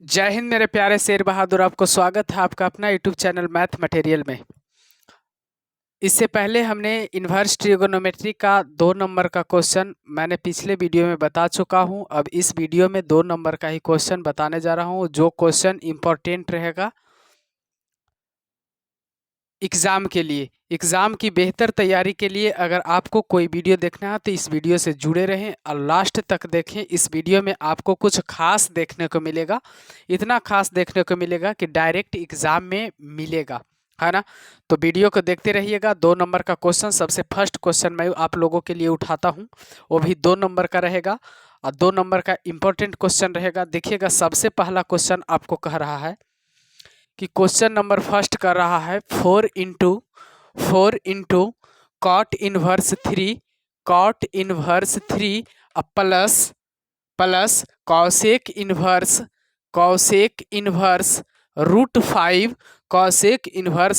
जय हिंद मेरे प्यारे शेर बहादुर। आपको स्वागत है आपका अपना यूट्यूब चैनल मैथ मटेरियल में। इससे पहले हमने इन्वर्स ट्रिगोनोमेट्री का 2 नंबर का क्वेश्चन मैंने पिछले वीडियो में बता चुका हूं। अब इस वीडियो में 2 नंबर का ही क्वेश्चन बताने जा रहा हूं, जो क्वेश्चन इम्पोर्टेंट रहेगा एग्ज़ाम के लिए। एग्ज़ाम की बेहतर तैयारी के लिए अगर आपको कोई वीडियो देखना है तो इस वीडियो से जुड़े रहें और लास्ट तक देखें। इस वीडियो में आपको कुछ खास देखने को मिलेगा, इतना खास देखने को मिलेगा कि डायरेक्ट एग्ज़ाम में मिलेगा, है ना। तो वीडियो को देखते रहिएगा। 2 नंबर का क्वेश्चन, सबसे फर्स्ट क्वेश्चन मैं आप लोगों के लिए उठाता हूँ, वो भी 2 नंबर का रहेगा और 2 नंबर का इम्पोर्टेंट क्वेश्चन रहेगा। देखिएगा, सबसे पहला क्वेश्चन आपको कह रहा है कि क्वेश्चन नंबर फर्स्ट कर रहा है 4 into cot inverse 3 plus cosec inverse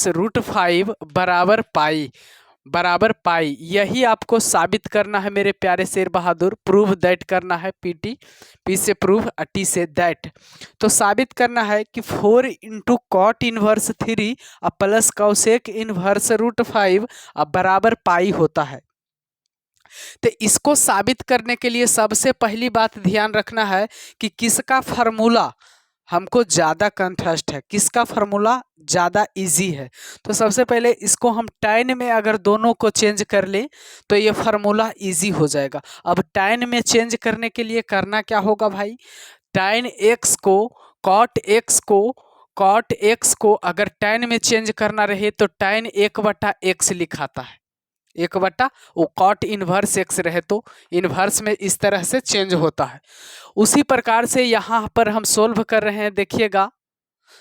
root 5 बराबर पाई। यही आपको साबित करना है मेरे प्यारे शेर बहादुर। प्रूव दैट करना है, पी से प्रूव और टी से दैट। तो साबित करना है कि 4 cot inverse 3 plus cosec inverse root 5 बराबर पाई होता है। तो इसको साबित करने के लिए सबसे पहली बात ध्यान रखना है कि किसका फार्मूला हमको ज़्यादा कंट्रास्ट है, किसका फार्मूला ज़्यादा इजी है। तो सबसे पहले इसको हम टाइन में अगर दोनों को चेंज कर लें तो ये फार्मूला इजी हो जाएगा। अब टाइन में चेंज करने के लिए करना क्या होगा भाई, टाइन एक्स को कॉट एक्स को अगर टाइन में चेंज करना रहे तो टाइन 1/x लिखाता है, 1/, वो कॉट इनवर्स एक्स रहे तो इनवर्स में इस तरह से चेंज होता है। उसी प्रकार से यहाँ पर हम सोल्व कर रहे हैं, देखिएगा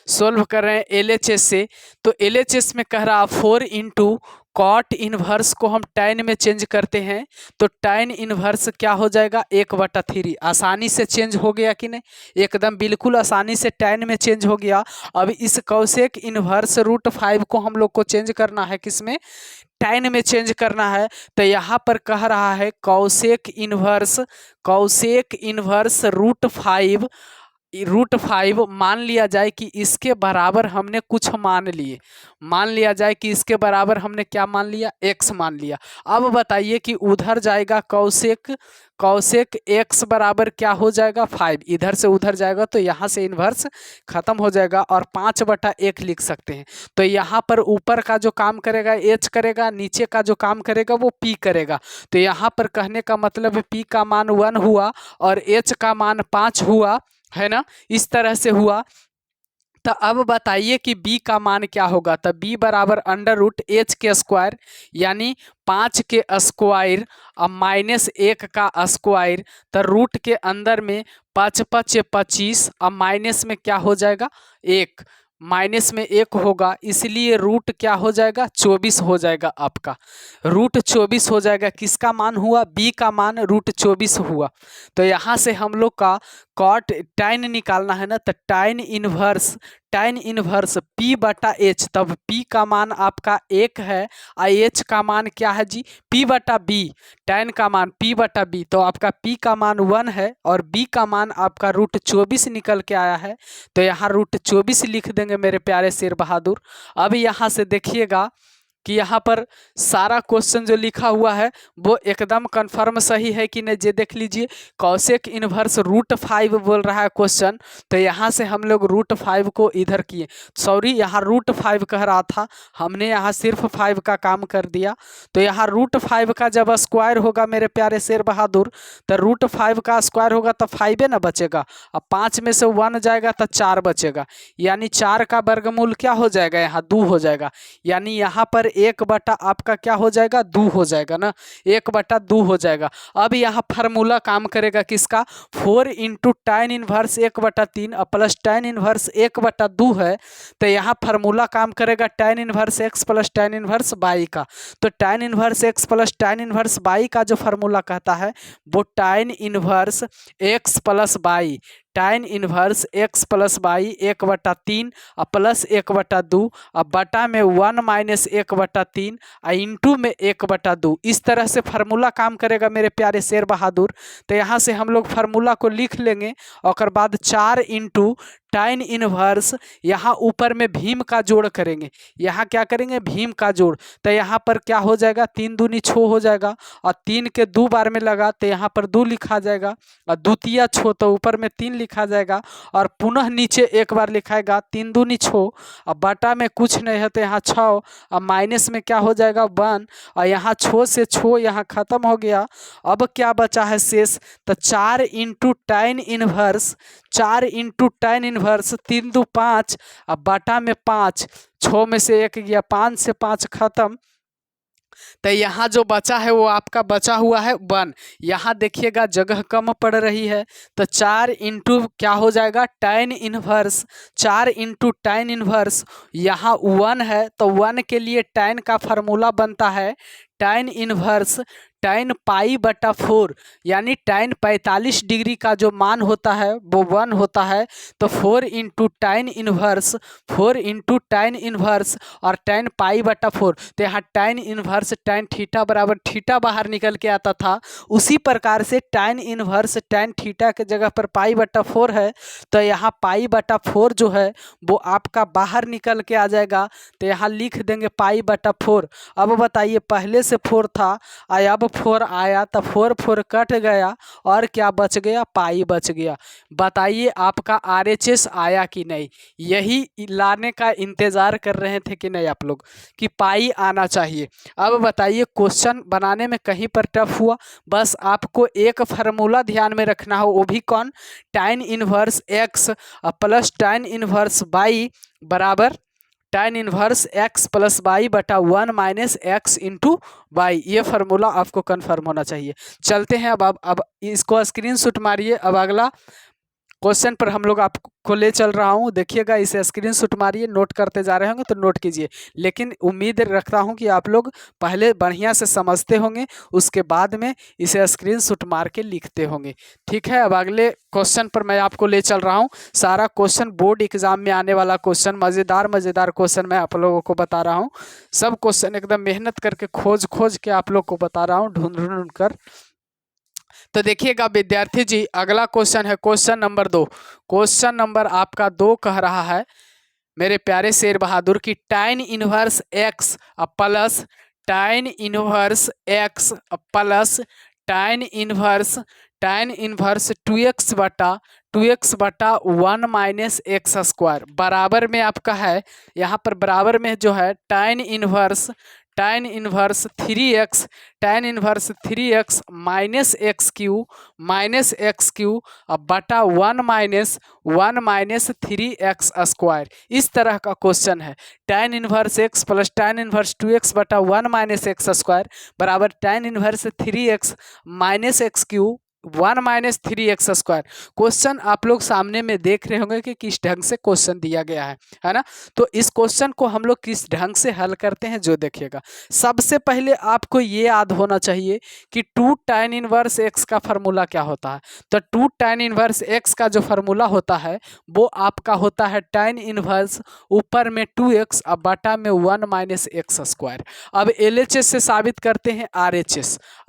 सोल्व कर रहे हैं LHS से। तो LHS में कह रहा 4 कॉट इनवर्स को हम टाइन में चेंज करते हैं तो टाइन इनवर्स क्या हो जाएगा, 1/3। आसानी से चेंज हो गया कि नहीं, एकदम बिल्कुल आसानी से टाइन में चेंज हो गया। अब इस कॉसेक इनवर्स रूट 5 को हम लोग को चेंज करना है, किसमें, टाइन में चेंज करना है। तो यहाँ पर कह रहा है कॉसेक इनवर्स रूट 5 मान लिया जाए कि इसके बराबर हमने कुछ मान लिए, मान लिया जाए कि इसके बराबर हमने क्या मान लिया, x मान लिया। अब बताइए कि उधर जाएगा कॉसेक x बराबर क्या हो जाएगा, 5। इधर से उधर जाएगा तो यहाँ से इन्वर्स खत्म हो जाएगा और 5/1 लिख सकते हैं। तो यहाँ पर ऊपर का जो काम करेगा h करेगा, नीचे का जो काम करेगा वो p करेगा। तो यहाँ पर कहने का मतलब p का मान 1 हुआ और h का मान 5 हुआ, है ना, इस तरह से हुआ। तो अब बताइए कि b का मान क्या होगा। तो b बराबर √h के स्क्वायर यानी 5 के स्क्वायर और -1 का स्क्वायर। तो रूट के अंदर में 5 5 25 और माइनस में क्या हो जाएगा, 1, माइनस में 1 होगा, इसलिए रूट क्या हो जाएगा, 24 हो जाएगा। आपका रूट 24 हो जाएगा। किसका मान हुआ, b का मान रूट 24 हुआ। तो यहाँ से हम लोग का कॉट टाइन निकालना है ना, तो टाइन इनवर्स p/h, तब p का मान आपका 1 है और h का मान क्या है जी, p/b, टाइन का मान p/b। तो आपका p का मान 1 है और b का मान आपका रूट 24 निकल के आया है। तो यहाँ रूट 24 लिख देंगे मेरे प्यारे शेर बहादुर। अब यहाँ से देखिएगा कि यहाँ पर सारा क्वेश्चन जो लिखा हुआ है वो एकदम कंफर्म सही है कि नहीं, ये देख लीजिए। कॉसेक इनवर्स रूट 5 बोल रहा है क्वेश्चन, तो यहाँ से हम लोग रूट 5 को इधर किए, सॉरी यहाँ रूट 5 कह रहा था, हमने यहाँ सिर्फ 5 का काम कर दिया। तो यहाँ रूट 5 का जब स्क्वायर होगा मेरे प्यारे शेर बहादुर, तो रूट 5 का स्क्वायर होगा तो 5 ना बचेगा, अब 5 में से 1 जाएगा तो 4 बचेगा, यानी 4 का वर्गमूल क्या हो जाएगा, यहाँ 2 हो जाएगा। यानी यहाँ पर 1/, आपका क्या हो जाएगा, 2 हो जाएगा ना, 1/2 हो जाएगा। अब यहाँ फार्मूला काम करेगा किसका, 4 टाइन इनवर्स 1/3 प्लस टाइन इनवर्स 1/2 है। तो यहाँ फार्मूला काम करेगा टाइन इनवर्स x प्लस टाइन इनवर्स y का। तो टाइन इनवर्स x प्लस टाइन इनवर्स y का जो फार्मूला कहता है वो टाइन इनवर्स x प्लस y, टाइन inverse x plus y 1/3 plus 1/2 अब बटा में 1 माइनस 1/3 इंटू में 1/2। इस तरह से फार्मूला काम करेगा मेरे प्यारे शेर बहादुर। तो यहाँ से हम लोग फार्मूला को लिख लेंगे और बाद 4 tan इनवर्स, यहाँ ऊपर में भीम का जोड़ करेंगे, यहाँ क्या करेंगे भीम का जोड़, तो यहाँ पर क्या हो जाएगा 3 दूनी 6 हो जाएगा, और 3 के 2 बार में लगा तो यहाँ पर 2 लिखा जाएगा, और द्वितीय 6 तो ऊपर में 3 लिखा जाएगा, और पुनः नीचे एक बार लिखाएगा 3 दूनी 6, अब बटा में कुछ नहीं है तो यहाँ 6, अब माइनस में क्या हो जाएगा 1, और यहाँ 6 से 6 यहाँ खत्म हो गया। अब क्या बचा है शेष, तो 4 into tan inverse, 4 into tan inverse, 3 दू 5, अब बटा में 5, 6 में से 1 गया, 5 से 5 खत्म, तो यहाँ जो बचा है वो आपका बचा हुआ है 1। यहाँ देखिएगा जगह कम पड़ रही है, तो 4 इंटू क्या हो जाएगा tan inverse, 4 into tan inverse, यहाँ 1 है तो 1 के लिए tan का फार्मूला बनता है tan इनवर्स tan π/4, यानी tan 45 डिग्री का जो मान होता है वो 1 होता है, तो 4 into tan inverse, 4 into tan inverse और tan π/4, तो यहाँ tan इनवर्स tan थीटा बराबर थीटा बाहर निकल के आता था, उसी प्रकार से tan इनवर्स tan थीटा के जगह पर π/4 है, तो यहाँ π/4 जो है वो आपका बाहर निकल के आ जाएगा, तो यहाँ लिख देंगे π/4। अब बताइए पहले से 4 था, अब 4 आया तो 4 4 कट गया और क्या बच गया, पाई बच गया। बताइए आपका RHS आया कि नहीं, यही लाने का इंतज़ार कर रहे थे कि नहीं आप लोग कि पाई आना चाहिए। अब बताइए क्वेश्चन बनाने में कहीं पर टफ हुआ, बस आपको एक फार्मूला ध्यान में रखना हो, वो भी कौन, tan inverse x plus tan inverse y बराबर tan inverse x plus Y बटा 1 माइनस एक्स इंटू वाई, ये फार्मूला आपको कन्फर्म होना चाहिए। चलते हैं अब इसको स्क्रीनशॉट मारिए। अब अगला क्वेश्चन पर हम लोग आपको ले चल रहा हूँ, देखिएगा इसे स्क्रीनशॉट मारिए, नोट करते जा रहे होंगे तो नोट कीजिए, लेकिन उम्मीद रखता हूँ कि आप लोग पहले बढ़िया से समझते होंगे, उसके बाद में इसे स्क्रीनशॉट मार के लिखते होंगे। ठीक है, अब अगले क्वेश्चन पर मैं आपको ले चल रहा हूँ। सारा क्वेश्चन बोर्ड एग्जाम में आने वाला क्वेश्चन, मज़ेदार क्वेश्चन मैं आप लोगों को बता रहा हूँ। सब क्वेश्चन एकदम मेहनत करके खोज के आप लोग को बता रहा हूँ, ढूंढ कर। तो देखिएगा विद्यार्थी जी, अगला क्वेश्चन है क्वेश्चन नंबर 2। क्वेश्चन नंबर आपका 2 कह रहा है मेरे प्यारे शेर बहादुर की tan inverse x plus tan inverse x plus tan inverse 2x बटा 1 माइनस एक्स स्क्वायर बराबर में आपका है, यहाँ पर बराबर में जो है tan inverse 3x minus x Q अब बटा 1 माइनस 3x स्क्वायर, इस तरह का क्वेश्चन है। tan inverse x plus tan inverse 2x बटा 1 माइनस एक्स स्क्वायर बराबर tan inverse 3x minus x Q 1 minus 3x square. Question आप लोग सामने में देख रहे होंगे कि किस ढंग से क्वेश्चन दिया गया है ना। तो इस क्वेश्चन को हम लोग किस ढंग से हल करते हैं जो देखिएगा। सबसे पहले आपको ये याद होना चाहिए कि 2 tan इनवर्स x का फार्मूला क्या होता है। तो 2 tan इनवर्स x का जो फार्मूला होता है वो आपका होता है tan इनवर्स ऊपर में 2x अब बटा में 1 माइनस एक्स स्क्वायर। अब LHS से साबित करते हैं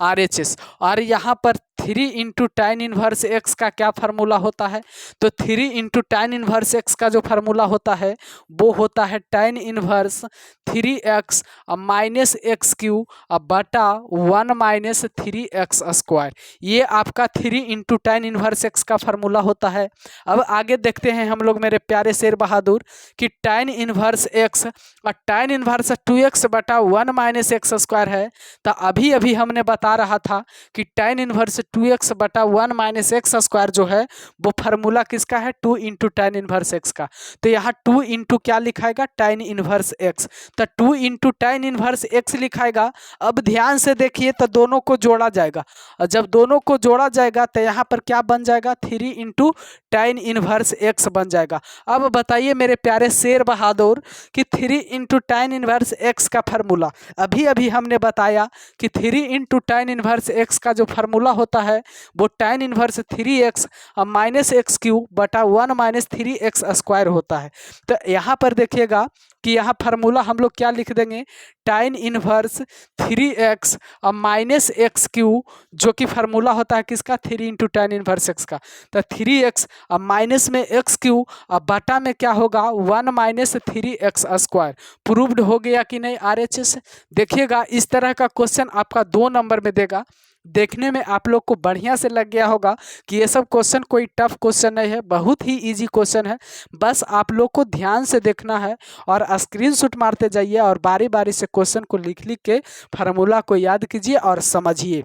RHS और यहाँ पर 3 इंटू tan इनवर्स एक्स का क्या फार्मूला होता है, तो 3 इंटू tan इनवर्स एक्स का जो फार्मूला होता है वो होता है tan inverse 3x minus x Q अब बटा 1 माइनस 3x स्क्वायर। ये आपका 3 इंटू tan इनवर्स एक्स का फार्मूला होता है। अब आगे देखते हैं हम लोग मेरे प्यारे शेर बहादुर कि tan इनवर्स एक्स और tan इनवर्स 2x बटा 1 माइनस एक्स स्क्वायर है। तो अभी हमने बता रहा था कि tan इनवर्स 2x बटा 1 माइनस एक्स स्क्वायर जो है वो फार्मूला किसका है, 2 इंटू tan इनवर्स एक्स का। तो यहाँ 2 इंटू क्या लिखाएगा, tan इनवर्स एक्स, तो 2 इंटू tan इनवर्स एक्स लिखाएगा। अब ध्यान से देखिए तो दोनों को जोड़ा जाएगा और जब दोनों को जोड़ा जाएगा तो यहाँ पर क्या बन जाएगा, 3 इंटू tan इनवर्स एक्स बन जाएगा। अब बताइए मेरे प्यारे शेर बहादुर कि 3 इंटू tan इनवर्स एक्स का फार्मूला अभी हमने बताया कि 3 इंटू tan इनवर्स एक्स का जो फार्मूला होता होता है वो tan inverse 3x minus x Q बटा 1 माइनस 3x स्क्वायर होता है। तो यहाँ पर देखिएगा कि यहाँ फार्मूला हम लोग क्या लिख देंगे, tan inverse 3x minus x Q, जो कि फार्मूला होता है किसका, 3 इंटू tan इनवर्स x का। तो 3x माइनस में एक्स क्यू बटा में क्या होगा 1 माइनस 3x स्क्वायर। प्रूव्ड हो गया कि नहीं RHS। देखिएगा इस तरह का क्वेश्चन आपका 2 नंबर में देगा। देखने में आप लोग को बढ़िया से लग गया होगा कि ये सब क्वेश्चन कोई टफ क्वेश्चन नहीं है, बहुत ही इजी क्वेश्चन है। बस आप लोग को ध्यान से देखना है और स्क्रीनशॉट मारते जाइए और बारी बारी से क्वेश्चन को लिख लिख के फार्मूला को याद कीजिए और समझिए।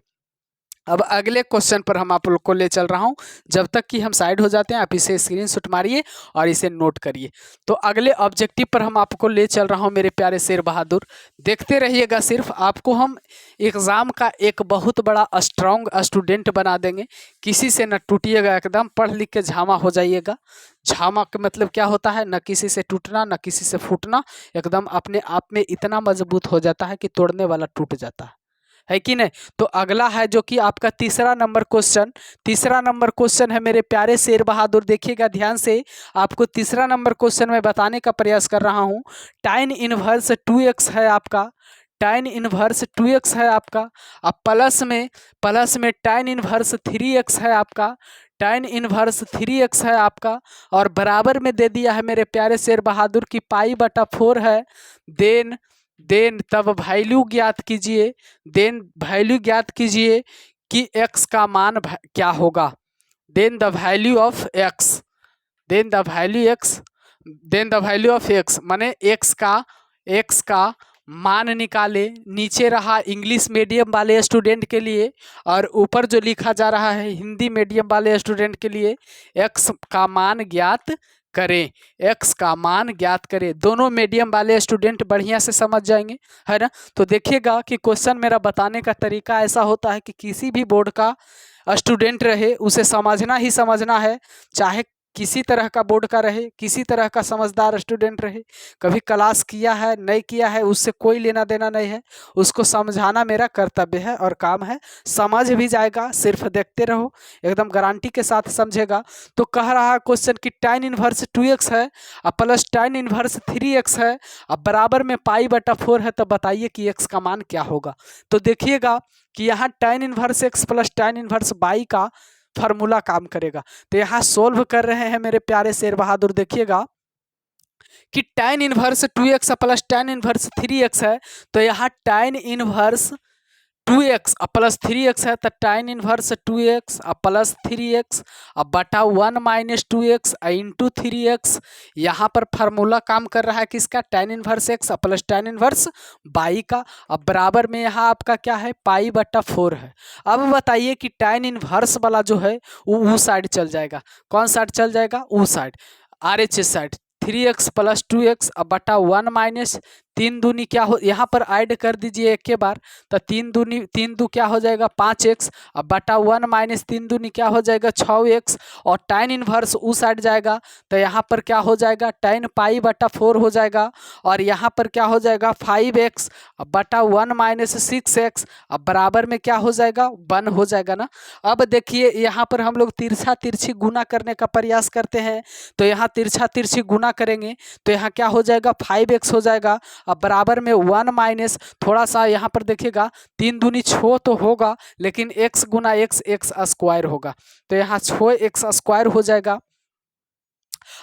अब अगले क्वेश्चन पर हम आप लोग को ले चल रहा हूं। जब तक कि हम साइड हो जाते हैं आप इसे स्क्रीनशॉट मारिए और इसे नोट करिए। तो अगले ऑब्जेक्टिव पर हम आपको ले चल रहा हूं मेरे प्यारे शेर बहादुर, देखते रहिएगा। सिर्फ आपको हम एग्ज़ाम का एक बहुत बड़ा स्ट्रॉन्ग स्टूडेंट बना देंगे, किसी से न टूटिएगा, एकदम पढ़ लिख के झामा हो जाइएगा। झामा का मतलब क्या होता है, न किसी से टूटना न किसी से फूटना, एकदम अपने आप में इतना मजबूत हो जाता है कि तोड़ने वाला टूट जाता है कि नहीं। तो अगला है जो कि आपका तीसरा नंबर क्वेश्चन है मेरे प्यारे शेर बहादुर। देखिएगा ध्यान से, आपको तीसरा नंबर क्वेश्चन में बताने का प्रयास कर रहा हूं। tan इनवर्स 2x है आपका, tan इनवर्स 2x है आपका। अब प्लस में tan इनवर्स 3x है आपका, tan इनवर्स 3x है आपका। और बराबर में दे दिया है मेरे प्यारे शेर बहादुर की पाई बटा 4 है। देन तब वैल्यू ज्ञात कीजिए कि x का मान क्या होगा। Then the value of x माने x का मान निकाले। नीचे रहा इंग्लिश मीडियम वाले स्टूडेंट के लिए और ऊपर जो लिखा जा रहा है हिंदी मीडियम वाले स्टूडेंट के लिए, x का मान ज्ञात करें। दोनों मीडियम वाले स्टूडेंट बढ़िया से समझ जाएंगे, है ना। तो देखिएगा कि क्वेश्चन मेरा बताने का तरीका ऐसा होता है कि किसी भी बोर्ड का स्टूडेंट रहे उसे समझना है, चाहे किसी तरह का बोर्ड का रहे, किसी तरह का समझदार स्टूडेंट रहे, कभी क्लास किया है नहीं किया है उससे कोई लेना देना नहीं है, उसको समझाना मेरा कर्तव्य है और काम है। समझ भी जाएगा, सिर्फ देखते रहो, एकदम गारंटी के साथ समझेगा। तो कह रहा है क्वेश्चन कि tan इनवर्स 2x है और प्लस tan इनवर्स 3x है, अब बराबर में पाई बटा 4 है, तो बताइए कि x का मान क्या होगा। तो देखिएगा कि यहाँ tan inverse x plus tan inverse y का फार्मूला काम करेगा। तो यहाँ सोल्व कर रहे हैं मेरे प्यारे शेर बहादुर। देखिएगा कि tan inverse 2x plus tan inverse 3x है, तो यहाँ tan inverse 2x plus 3x है, तो tan inverse 2x plus 3x बटा 1 माइनस 2x इंटू 3x। यहाँ पर फार्मूला काम कर रहा है किसका, tan inverse x plus tan inverse y का। अब बराबर में यहाँ आपका क्या है, पाई बटा 4 है। अब बताइए कि tan इनवर्स वाला जो है वो साइड चल जाएगा। कौन साइड चल जाएगा, वो side, RHS side. 3x plus 2x बटा 1 माइनस 3 दूनी क्या हो, यहाँ पर ऐड कर दीजिए एक के बार, तो 3 दू क्या हो जाएगा 5x बटा 1 माइनस 3 दूनी क्या हो जाएगा 6x। और tan इनवर्स उस साइड जाएगा तो यहाँ पर क्या हो जाएगा tan पाई बटा 4 हो जाएगा। और यहाँ पर क्या हो जाएगा 5x बटा 1 माइनस 6x बराबर में क्या हो जाएगा 1 हो जाएगा ना। अब देखिए यहाँ पर हम लोग तिरछा तिरछी गुना करने का प्रयास करते हैं, तो यहाँ तिरछा तिरछी गुना करेंगे तो यहाँ क्या हो जाएगा 5x हो जाएगा। अब बराबर में 1 माइनस, थोड़ा सा यहाँ पर देखिएगा 3 दूनी 6 तो होगा, लेकिन x गुना x स्क्वायर होगा, तो यहाँ 6x स्क्वायर हो जाएगा।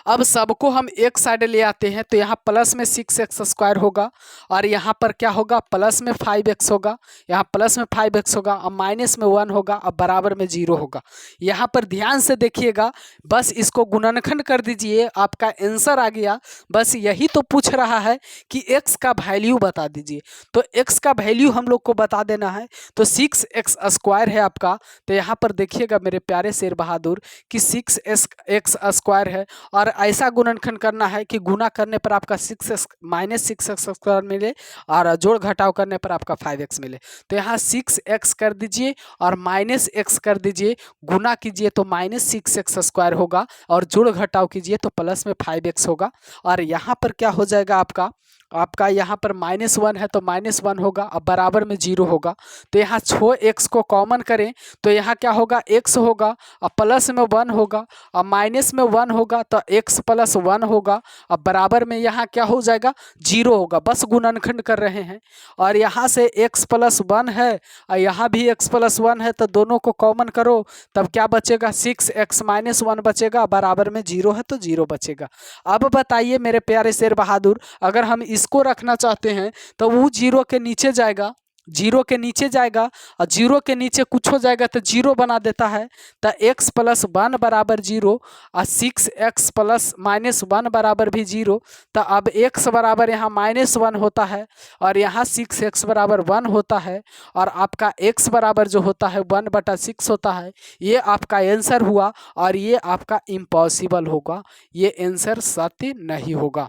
अब सबको हम एक साइड ले आते हैं, तो यहाँ प्लस में 6x स्क्वायर होगा और यहाँ पर क्या होगा प्लस में 5x होगा, यहाँ प्लस में 5x होगा और माइनस में 1 होगा, अब बराबर में 0 होगा। यहाँ पर ध्यान से देखिएगा, बस इसको गुणनखंड कर दीजिए, आपका आंसर आ गया। बस यही तो पूछ रहा है कि x का वैल्यू बता दीजिए, तो x का वैल्यू हम लोग को बता देना है। तो 6x स्क्वायर है आपका, तो यहाँ पर देखिएगा मेरे प्यारे शेर बहादुर कि 6x स्क्वायर है और ऐसा गुणनखंड करना है कि गुना करने पर आपका 6x माइनस 6x स्क्वायर मिले और जोड़ घटाव करने पर आपका 5x मिले। तो यहाँ 6x कर दीजिए और माइनस x कर दीजिए, गुना कीजिए तो माइनस 6x स्क्वायर होगा और जोड़ घटाव कीजिए तो प्लस में 5x होगा। और यहाँ पर क्या हो जाएगा आपका आपका यहाँ पर -1 है तो -1 होगा, अब बराबर में 0 होगा। तो यहाँ 6x को कॉमन करें तो यहाँ क्या होगा, x होगा, अब प्लस में 1 होगा, अब माइनस में 1 होगा तो x + 1 होगा, अब बराबर में यहाँ क्या हो जाएगा, 0 होगा। बस गुणनखंड कर रहे हैं और यहाँ से x + 1 है और यहाँ भी x + 1 है, तो दोनों को कॉमन करो तब क्या बचेगा, 6x - 1 बचेगा, बराबर में 0 है तो 0 बचेगा। अब बताइए मेरे प्यारे शेर बहादुर, अगर हम इसको रखना चाहते हैं तो वो 0 के नीचे जाएगा, 0 के नीचे जाएगा और 0 के नीचे कुछ हो जाएगा तो 0 बना देता है। तो x + 1 बराबर 0 और 6x + -1 बराबर भी 0। तो अब x बराबर यहाँ -1 होता है और यहाँ 6x बराबर 1 होता है और आपका x बराबर जो होता है 1/6 होता है। ये आपका आंसर हुआ और ये आपका इम्पॉसिबल होगा, ये आंसर सत्य नहीं होगा।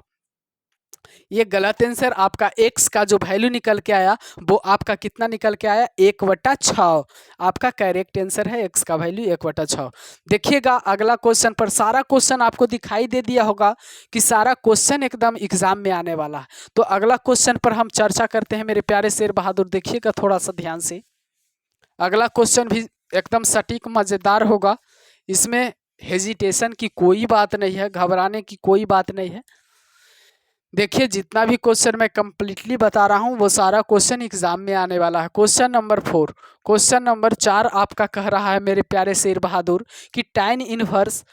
ये गलत आंसर, आपका x का जो वैल्यू निकल के आया वो आपका कितना निकल के आया, 1/6। आपका करेक्ट आंसर है x का वैल्यू 1/6। देखिएगा अगला क्वेश्चन पर, सारा क्वेश्चन आपको दिखाई दे दिया होगा कि सारा क्वेश्चन एकदम एग्जाम में आने वाला है। तो अगला क्वेश्चन पर हम चर्चा करते हैं मेरे प्यारे शेर बहादुर, देखिएगा थोड़ा सा ध्यान से। अगला क्वेश्चन भी एकदम सटीक मजेदार होगा, इसमें हेजिटेशन की कोई बात नहीं है, घबराने की कोई बात नहीं है। देखिए जितना भी क्वेश्चन मैं कंप्लीटली बता रहा हूँ वो सारा क्वेश्चन एग्जाम में आने वाला है। क्वेश्चन नंबर 4, क्वेश्चन नंबर 4 आपका कह रहा है मेरे प्यारे शेर बहादुर कि tan इनवर्स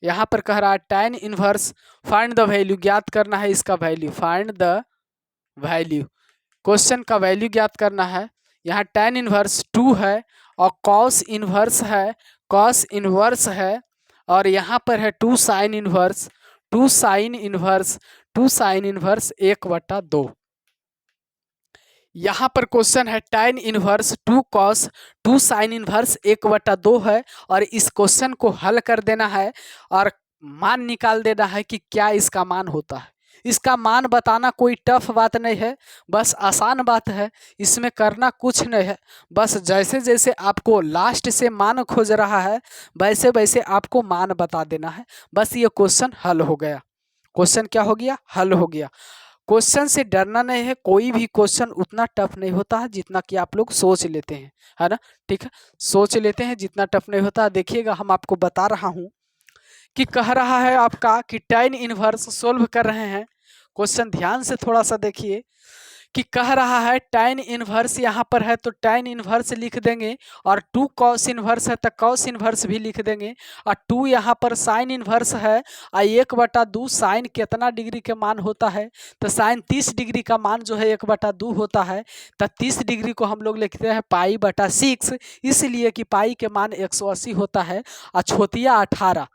यहाँ पर कह रहा है tan inverse, find the value, ज्ञात करना है इसका value, find the value, question का वैल्यू ज्ञात करना है। यहाँ tan इनवर्स 2 है और cos इनवर्स है, cos इनवर्स है और यहाँ पर है 2 sin inverse, 2 sin inverse, 2 sin inverse 1/2। यहाँ पर क्वेश्चन है tan inverse 2 cos 2 sin inverse 1/2 है और इस क्वेश्चन को हल कर देना है और मान निकाल देना है कि क्या इसका मान होता है। इसका मान बताना कोई टफ बात नहीं है, बस आसान बात है, इसमें करना कुछ नहीं है। बस जैसे जैसे आपको लास्ट से मान खोज रहा है वैसे वैसे आपको मान बता देना है, बस ये क्वेश्चन हल हो गया। क्वेश्चन क्या हो गया, हल हो गया। क्वेश्चन से डरना नहीं है, कोई भी क्वेश्चन उतना टफ नहीं होता है जितना कि आप लोग सोच लेते हैं, है ना। ठीक है, सोच लेते हैं जितना टफ नहीं होता। देखिएगा हम आपको बता रहा हूँ कि कह रहा है आपका कि tan इनवर्स सोल्व कर रहे हैं। क्वेश्चन ध्यान से थोड़ा सा देखिए कि कह रहा है tan इनवर्स यहाँ पर है तो tan इनवर्स लिख देंगे और 2 cos इनवर्स है तो cos इनवर्स भी लिख देंगे और 2 यहाँ पर sin इनवर्स है और 1/2 साइन कितना डिग्री के मान होता है, तो साइन 30 डिग्री का मान जो है 1/2 होता है। तो 30 डिग्री को हम लोग लिखते हैं π/6, इसलिए कि पाई के मान 180 होता है और छोतिया 18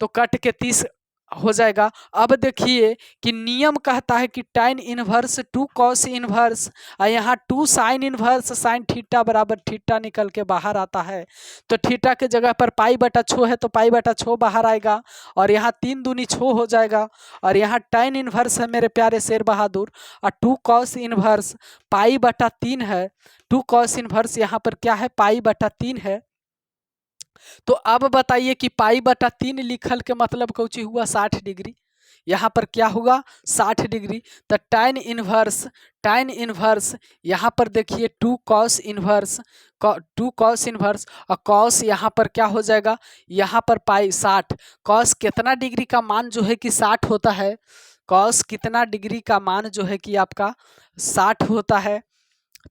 तो कट के 30 हो जाएगा। अब देखिए कि नियम कहता है कि tan इनवर्स 2 cos इनवर्स और यहाँ 2 sin इनवर्स sin थीटा बराबर थीटा निकल के बाहर आता है। तो थीटा के जगह पर π/6 है तो π/6 बाहर आएगा और यहाँ 3 दूनी 6 हो जाएगा और यहाँ tan इनवर्स है मेरे प्यारे शेर बहादुर और 2 cos इनवर्स π/3 है। 2 cos इनवर्स यहाँ पर क्या है, π/3 है। तो अब बताइए कि π/3 लिखल के मतलब कौची हुआ, 60 डिग्री। यहाँ पर क्या हुआ, 60 डिग्री। तो tan इनवर्स यहाँ पर देखिए 2 cos इनवर्स, 2 cos इनवर्स और cos यहाँ पर क्या हो जाएगा, यहाँ पर पाई 60। cos कितना डिग्री का मान जो है कि 60 होता है, cos कितना डिग्री का मान जो है कि आपका 60 होता है।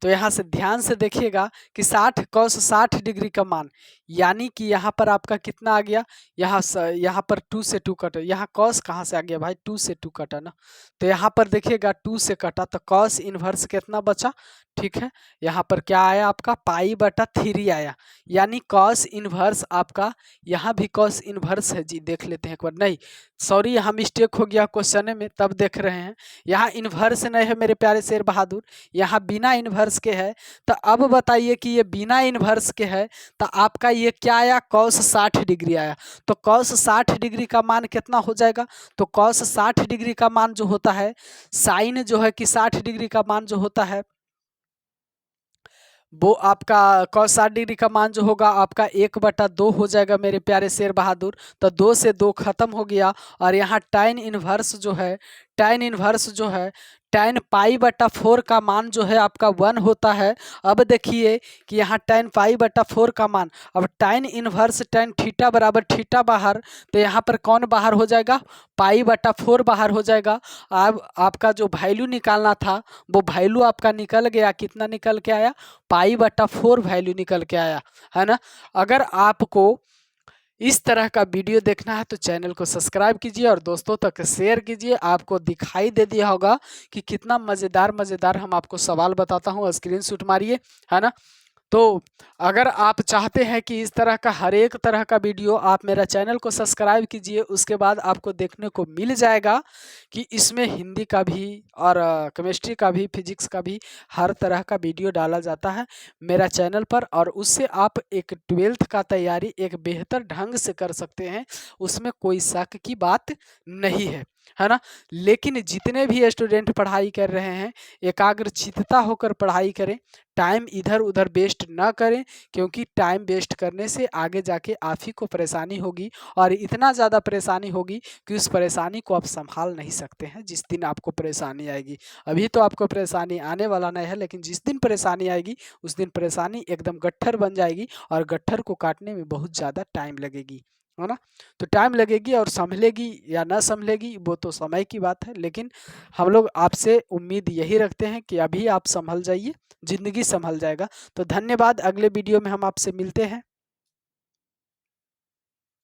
तो यहाँ से ध्यान से देखिएगा कि 60 cos 60 डिग्री का मान, यानी कि यहाँ पर आपका कितना आ गया, यहाँ पर 2 से 2 कटा, यहाँ cos कहाँ से आ गया भाई, 2 से 2 कटा ना। तो यहाँ पर देखिएगा 2 से कटा तो cos इनवर्स कितना बचा, ठीक है। यहाँ पर क्या आया आपका π/3 आया, यानी cos इनवर्स आपका, यहाँ भी cos इनवर्स है जी, देख लेते हैं एक बार। नहीं सॉरी, यहाँ मिस्टेक हो गया क्वेश्चन में, तब देख रहे हैं यहाँ इनवर्स नहीं है मेरे प्यारे शेर बहादुर, यहाँ बिना इनवर्स के है। तो अब बताइए कि ये बिना इनवर्स के है तो आपका ये क्या आया, cos 60 डिग्री आया। तो cos 60 डिग्री का मान कितना हो जाएगा, तो cos 60 डिग्री का मान जो होता है, साइन जो है कि 60 डिग्री का मान जो होता है वो आपका cos 60 डिग्री का मान जो होगा आपका 1/2 हो जाएगा मेरे प्यारे शेर बहादुर। तो 2 से 2 खत्म हो गया और यहाँ tan इनवर्स जो है, tan इनवर्स जो है, tan π/4 का मान जो है आपका 1 होता है। अब देखिए कि यहाँ tan π/4 का मान, अब tan इनवर्स tan थीटा बराबर थीटा बाहर, तो यहाँ पर कौन बाहर हो जाएगा, π/4 बाहर हो जाएगा। अब आपका जो वैल्यू निकालना था वो वैल्यू आपका निकल गया, कितना निकल के आया, π/4 वैल्यू निकल के आया, है ना। अगर आपको इस तरह का वीडियो देखना है तो चैनल को सब्सक्राइब कीजिए और दोस्तों तक शेयर कीजिए। आपको दिखाई दे दिया होगा कि कितना मज़ेदार मज़ेदार हम आपको सवाल बताता हूँ, स्क्रीनशॉट मारिए, है ना। तो अगर आप चाहते हैं कि इस तरह का हर एक तरह का वीडियो, आप मेरा चैनल को सब्सक्राइब कीजिए, उसके बाद आपको देखने को मिल जाएगा कि इसमें हिंदी का भी और केमिस्ट्री का भी, फिजिक्स का भी हर तरह का वीडियो डाला जाता है मेरा चैनल पर, और उससे आप एक 12th का तैयारी एक बेहतर ढंग से कर सकते हैं, उसमें कोई शक की बात नहीं है ना। लेकिन जितने भी स्टूडेंट पढ़ाई कर रहे हैं, एकाग्रचित्तता होकर पढ़ाई करें, टाइम इधर उधर वेस्ट ना करें, क्योंकि टाइम वेस्ट करने से आगे जाके आप ही को परेशानी होगी, और इतना ज़्यादा परेशानी होगी कि उस परेशानी को आप संभाल नहीं सकते हैं जिस दिन आपको परेशानी आएगी। अभी तो आपको परेशानी आने वाला नहीं है, लेकिन जिस दिन परेशानी आएगी उस दिन परेशानी एकदम गट्ठर बन जाएगी, और गट्ठर को काटने में बहुत ज़्यादा टाइम लगेगी, है ना। तो टाइम लगेगी, और संभलेगी या ना संभलेगी वो तो समय की बात है, लेकिन हम लोग आपसे उम्मीद यही रखते हैं कि अभी आप संभल जाइए, ज़िंदगी संभल जाएगा। तो धन्यवाद, अगले वीडियो में हम आपसे मिलते हैं।